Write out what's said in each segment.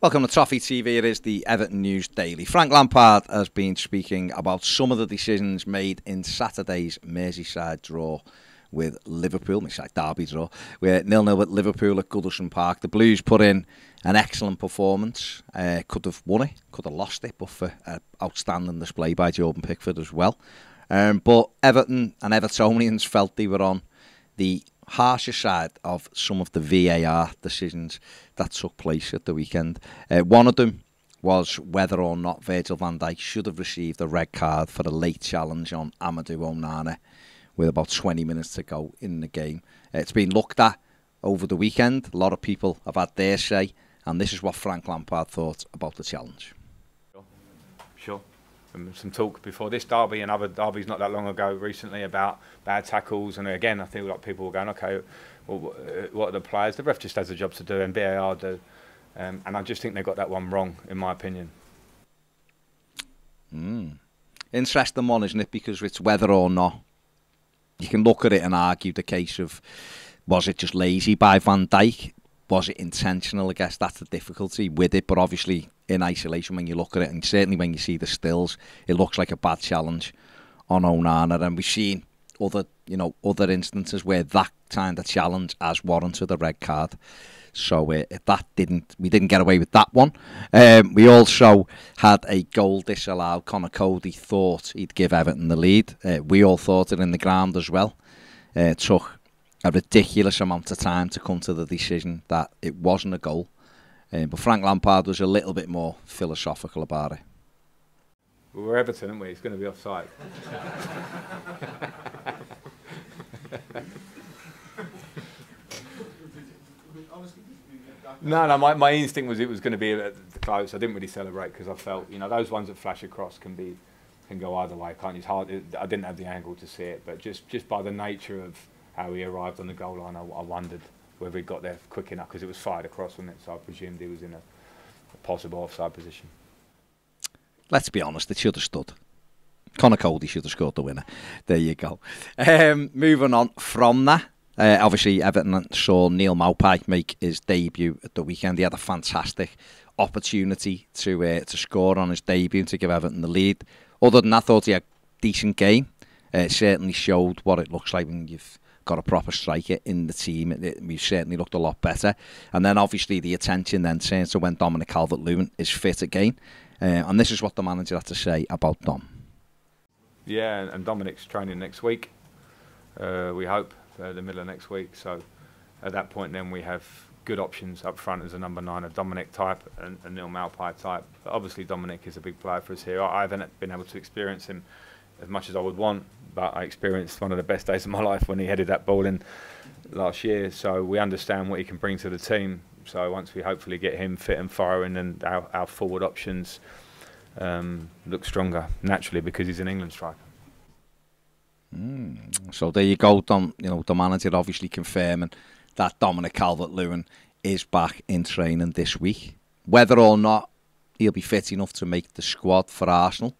Welcome to Toffee TV. It is the Everton News Daily. Frank Lampard has been speaking about some of the decisions made in Saturday's Merseyside draw with Liverpool, Merseyside derby draw, where 0-0 at Liverpool at Goodison Park. The Blues put in an excellent performance. Could have won it, could have lost it, but for an outstanding display by Jordan Pickford as well. But Everton and Evertonians felt they were on the harsher side of some of the VAR decisions that took place at the weekend. One of them was whether or not Virgil van Dijk should have received a red card for a late challenge on Amadou Onana with about 20 minutes to go in the game. It's been looked at over the weekend. A lot of people have had their say, and this is what Frank Lampard thought about the challenge. Sure. Some talk before this derby and other derbies not that long ago recently about bad tackles, and again I think a lot of people were going, okay, well, what are the players? The ref just has a job to do and VAR do, and I just think they got that one wrong in my opinion. Interesting one, isn't it? Because it's whether or not you can look at it and argue the case of, was it just lazy by Van Dijk? Was it intentional? I guess that's the difficulty with it, but obviously in isolation when you look at it, and certainly when you see the stills, it looks like a bad challenge on Onana, and we've seen other instances where that kind of challenge has warranted a red card. So we didn't get away with that one. We also had a goal disallowed. Conor Cody thought he'd give Everton the lead. We all thought it in the ground as well. It took a ridiculous amount of time to come to the decision that it wasn't a goal. But Frank Lampard was a little bit more philosophical about it. Well, we're Everton, aren't we? It's going to be offside. No, my instinct was it was going to be close. I didn't really celebrate because I felt, those ones that flash across can go either way. It's hard. I didn't have the angle to see it, but just by the nature of how he arrived on the goal line, I wondered whether he got there quick enough because it was fired across, wasn't it? So I presumed he was in a possible offside position. Let's be honest, it should have stood. Conor Cody should have scored the winner. There you go. Moving on from that, obviously Everton saw Neil Maupay make his debut at the weekend. He had a fantastic opportunity to score on his debut to give Everton the lead. Other than that, I thought he had a decent game. It certainly showed what it looks like when you've got a proper striker in the team. We certainly looked a lot better. And then obviously the attention then turns to when Dominic Calvert-Lewin is fit again. And this is what the manager had to say about Dom. Yeah, and Dominic's training next week. We hope the middle of next week. So at that point then we have good options up front as a number 9, a Dominic type and a Neil Maupay type. But obviously Dominic is a big player for us here. I haven't been able to experience him as much as I would want, but I experienced one of the best days of my life when he headed that ball in last year. So we understand what he can bring to the team. So once we hopefully get him fit and firing, and our forward options look stronger naturally because he's an England striker. So there you go, Dom. The manager obviously confirming that Dominic Calvert-Lewin is back in training this week. Whether or not he'll be fit enough to make the squad for Arsenal,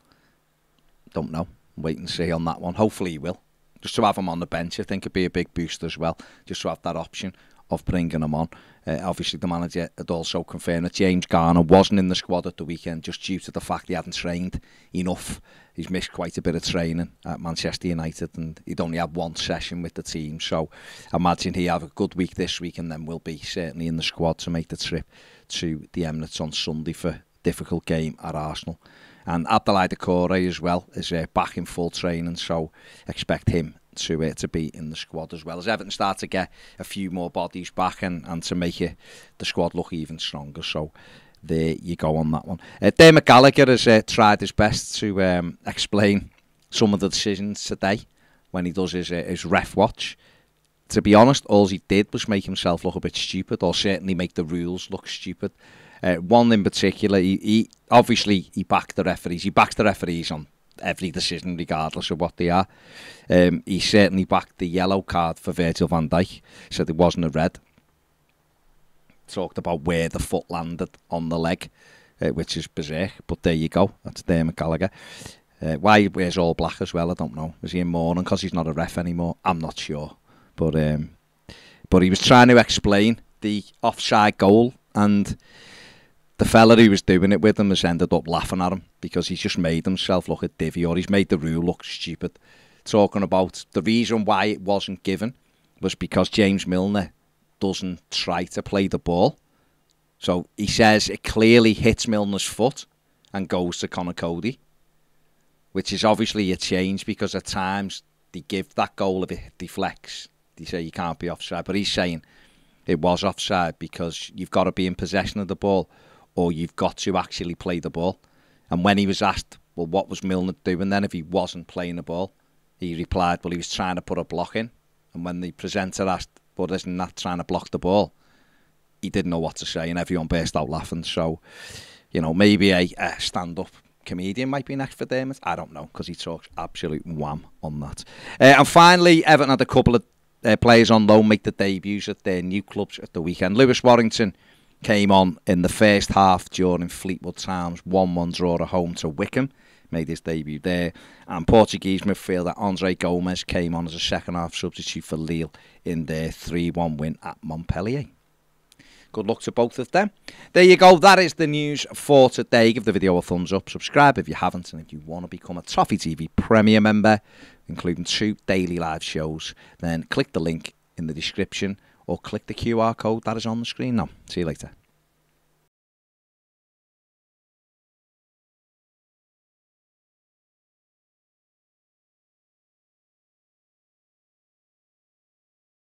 don't know. Wait and see on that one. Hopefully he will. Just to have him on the bench, I think it'd be a big boost as well. Just to have that option of bringing him on. Obviously the manager had also confirmed that James Garner wasn't in the squad at the weekend just due to the fact he hadn't trained enough. He's missed quite a bit of training at Manchester United and he'd only had one session with the team. So I imagine he'll have a good week this week and then will be certainly in the squad to make the trip to the Emirates on Sunday for a difficult game at Arsenal. And Abdoulaye Doucouré as well is back in full training, so expect him to be in the squad as well as Everton start to get a few more bodies back and to make the squad look even stronger. So there you go on that one. Dermot Gallagher has tried his best to explain some of the decisions today when he does his ref watch. To be honest, all he did was make himself look a bit stupid, or certainly make the rules look stupid. One in particular, he obviously backed the referees. He backs the referees on every decision, regardless of what they are. He certainly backed the yellow card for Virgil van Dijk. Said it wasn't a red. Talked about where the foot landed on the leg, which is berserk. But there you go. That's Dermot Gallagher. Why he wears all black as well, I don't know. Is he in mourning because he's not a ref anymore? I'm not sure. But he was trying to explain the offside goal, and the fella who was doing it with him has ended up laughing at him because he's just made himself look a divvy, or he's made the rule look stupid. Talking about the reason why it wasn't given was because James Milner doesn't try to play the ball. So he says it clearly hits Milner's foot and goes to Conor Cody, which is obviously a change because at times they give that goal if it deflects. They say you can't be offside, but he's saying it was offside because you've got to be in possession of the ball or you've got to actually play the ball. And when he was asked, well, what was Milner doing then if he wasn't playing the ball? He replied, well, he was trying to put a block in. And when the presenter asked, well, isn't that trying to block the ball? He didn't know what to say and everyone burst out laughing. So, you know, maybe a stand-up comedian might be next for Dermot. I don't know, because he talks absolute wham on that. And finally, Everton had a couple of players on loan make the debuts at their new clubs at the weekend. Lewis Warrington came on in the first half during Fleetwood Town's 1-1 draw at home to Wickham. Made his debut there. And Portuguese midfielder Andre Gomes came on as a second half substitute for Lille in their 3-1 win at Montpellier. Good luck to both of them. There you go. That is the news for today. Give the video a thumbs up. Subscribe if you haven't. And if you want to become a Toffee TV Premier member, including 2 daily live shows, then click the link in the description or click the QR code that is on the screen now. See you later.